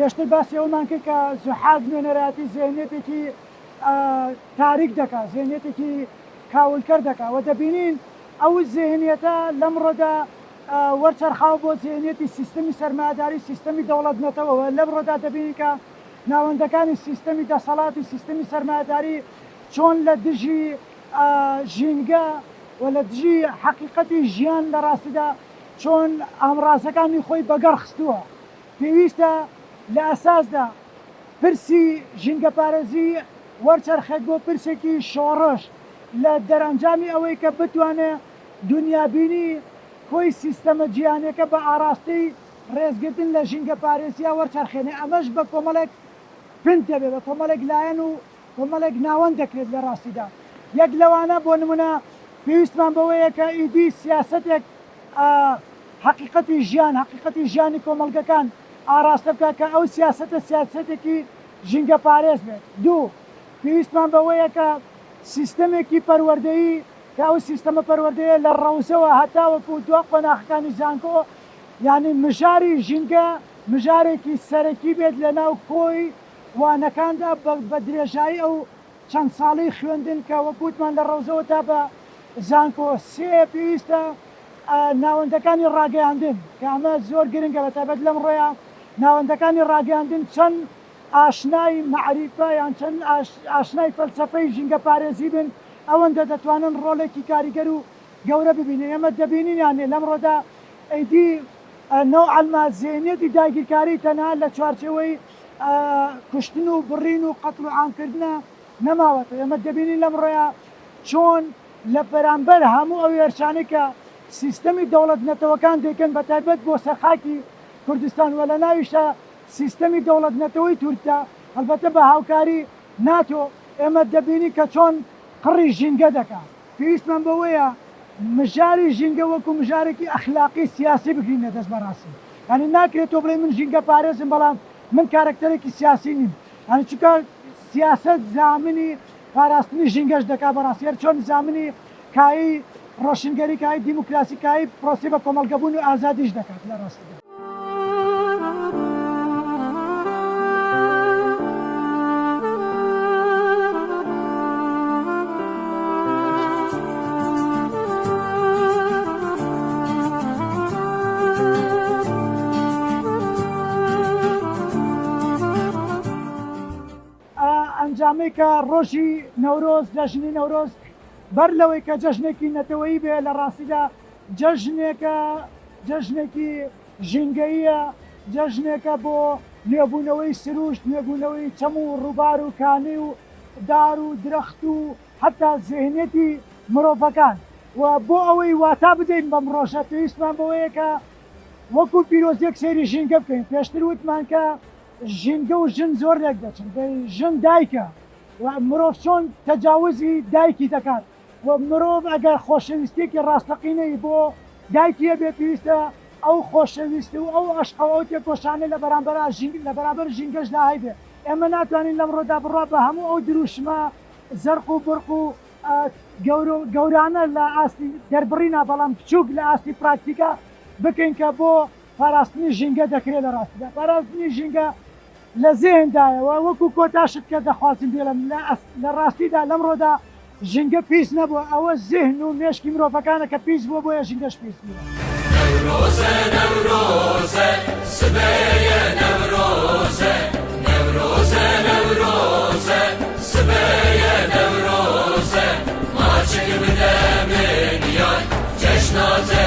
پێشتر باسی ئەومان کرد کە زوحاد نوێنەرەتی زێنێتێکی تاریک دەکات، زێنێتێکی کاولکەر دەکات و دەبینین ئەو زێنێتە لەمڕۆدا وەرچەرخاو بۆ زێنێتی سیستەمی سەرمایه‌داری سیستەمی دەوڵەتنەتەوە. لەمڕۆدا دەبینین کە ناوەندەکانی سیستەمی دەسەڵاتی سیستەمی سەرمایه‌داری چۆن لە دژی ژینگە و لە دژی حەقیقەتی ژیان لە ڕاستیدا چۆن ئامڕازەکانی خۆی بەگەڕ خستووە. پێویستە لە ئەساسدا پرسی ژینگە پارێزی وەرچەرخێت بۆ پرسێکی شۆڕش لە دەرەنجامی ئەوەی کە بتوانێت دنیابینی خۆی سیستەمە جیهانیەکە بە ئاراستەی ڕێزگرتن لە ژینگە پارێزیە وەرچەرخێنێ. ئەمەش بە کۆمەڵێک پند دەبێت، بە کۆمەڵێک لایەن و کۆمەڵێک ناوەند دەکرێت لە ڕاستیدا. یەک لەوانە بۆ نمونە پێویستمان بەوەیە کە ئیدی سیاسەتێک حقیقەتی ژیان، حقیقەتی ژیانی کۆمەڵگەکان ئاراستە بکات کە ئەو سیاسەتە سیاسەتێکی ژینگە پارێز بێت. دوو، پێویستمان بەوەیە کە سیستەمێکی پەروەردەیی کە ئەو سیستەمە پەروەردەیە لە ڕەوزەوە هەتاوەکو دوا قۆناغەکانی زانکۆ، یعنی مژاری ژینگە مژارێکی سەرەکی بێت لە ناو کۆی وانەکاندا بە درێژایی ئەو چەند ساڵی خوێندن کە وەکوتمان لە ڕەوزەوە تا بە زانکۆ. سێ، پێویستە ناوەندەکانی ڕاگەیاندن کە ئەمە زۆر گرنگە بەتایبەت لەم ڕۆیە ناوەندەکانی ڕاگەیاندن چەند ئاشنای معریفە یان چەند ئاشنای فەلسەفەی ژینگە پارێزی بن، ئەوەندە دەتوانن ڕۆڵێکی کاریگەر و گەورە ببینێ. ئێمە دەبینین یانێ لەمڕۆدا ئەیدی نەوعەلما زێنێتی داگیرکاری تەنها لە چوارچێوەی کوشتن و بڕین و قەتڵ و عامکردنە نەماوەتە. ئێمە دەبینین لەمڕۆیە چۆن لە بەرامبەر هەموو ئەو هێرشانەی کە سیستەمی دەوڵەتنەتەوەکان دەکەن بەتایبەت بۆ سەرخاکی کوردستان و لە ناویشە سیستەمی دەوڵەتنەتەوەی تورکیا هەڵبەتە بە هاوکاری ناتۆ، ئێمە دەبینی کە چۆن قڕی ژینگە دەکات. پێویستمان بەوەیە مژاری ژینگە وەکو مژارێکی ئەخلاقی سیاسی بگرینە دەست بەڕاستی. یعنی ناکرێت تۆ بڵێ من ژینگە پارێزم بەڵام من کارکتەرێکی سیاسی نیم. یعنی چونکە سیاست زامنی پاراستنی ژینگەش دەکات بەڕاستی، هەر چۆن زامنی کایی ڕۆشنگەری کایی دیموکراسی کایی پرۆسی بە کۆمەڵگەبوون و ئازادیش دەکات لە ڕاستیدا. ئەنجامەی کە ڕۆژی نەورۆز جەژنی نەورۆز بەر لەوەی کە جەژنێکی نەتەوەیی بێ لە ڕاستیدا جەژنێکی ژینگەییە، جەژنێکە بۆ نوێبوونەوەی سروشت، نوێبوونەوەی چەم و ڕووبار و کانی و دار و درەخت و حتا زێنێتی مرۆڤەکان. و بۆ ئەوەی واتا بدەین بەم ڕۆژە پێویستمان بەوەیە کە وەکو پیرۆزیەک سەیری ژینگە بکەین. پێشتر وتمان کە ژینگە و ژن زۆر لێک دەچن، ژن دایکە و مرۆڤ چۆن تەجاوزی دایکی دەکات و مرۆڤ ئەگەر خۆشەویستێکی ڕاستەقینەی بۆ دایکیە بێ پێویستە ئەو خۆشەویستی و ئەو عەشقەوە ئەو تێکۆشانە لە بەرامبەر ژینگەش داهی بێ. ئێمە ناتوانین لەمڕۆدا بڕوا بە هەموو ئەو دروشمە زەرق و بڕق و گەورانە لە ئاستی دەربڕینە بەڵام بچووک لە ئاستی پراکتیکە بکەین کە بۆ پاراستنی ژینگە دەکرێت لە ڕاستیدا. پاراستنی ژینگە لە زێندایەوە وەکو کۆتاشت کە دەخوازم بێڵم لە ڕاستیدا لەمڕۆدا ژینگە پیس نەبووە، ئەوە زێهن و مێشکی مرۆڤەکانە کە پیس بووە بۆیە ژینگەش پیس بووە. نەورۆزە نەورۆزە سبەیە نەورۆزە نەورۆزە نەورۆزە سبەیە نەورۆزە ماچک بدە من یان جەژناتە